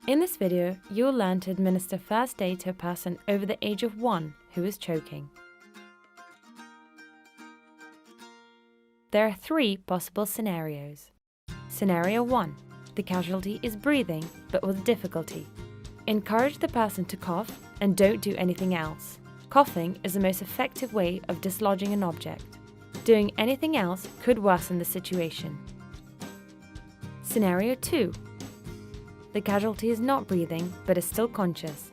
In this video, you'll learn to administer first aid to a person over the age of 1 who is choking. There are 3 possible scenarios. Scenario 1. The casualty is breathing, but with difficulty. Encourage the person to cough and don't do anything else. Coughing is the most effective way of dislodging an object. Doing anything else could worsen the situation. Scenario 2. The casualty is not breathing, but is still conscious.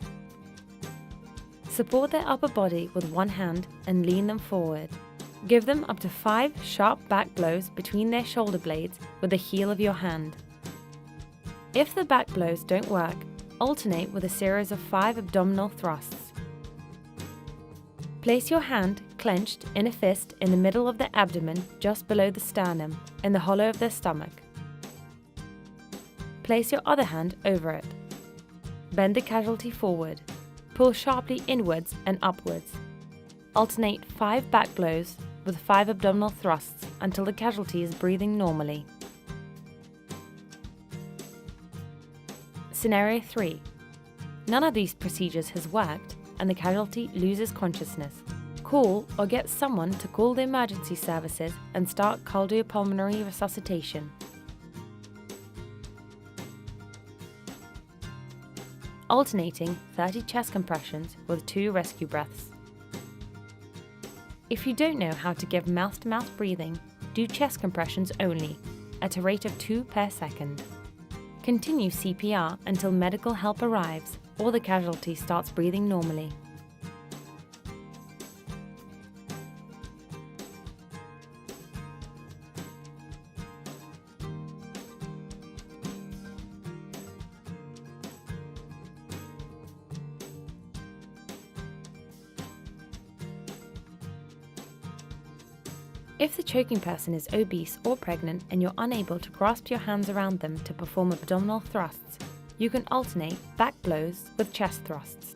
Support their upper body with one hand and lean them forward. Give them up to 5 sharp back blows between their shoulder blades with the heel of your hand. If the back blows don't work, alternate with a series of 5 abdominal thrusts. Place your hand, clenched in a fist, in the middle of the abdomen, just below the sternum, in the hollow of their stomach. Place your other hand over it. Bend the casualty forward. Pull sharply inwards and upwards. Alternate 5 back blows with 5 abdominal thrusts until the casualty is breathing normally. Scenario 3. None of these procedures has worked and the casualty loses consciousness. Call or get someone to call the emergency services and start cardiopulmonary resuscitation. Alternating 30 chest compressions with 2 rescue breaths. If you don't know how to give mouth-to-mouth breathing, do chest compressions only, at a rate of 2 per second. Continue CPR until medical help arrives or the casualty starts breathing normally. If the choking person is obese or pregnant and you're unable to grasp your hands around them to perform abdominal thrusts, you can alternate back blows with chest thrusts.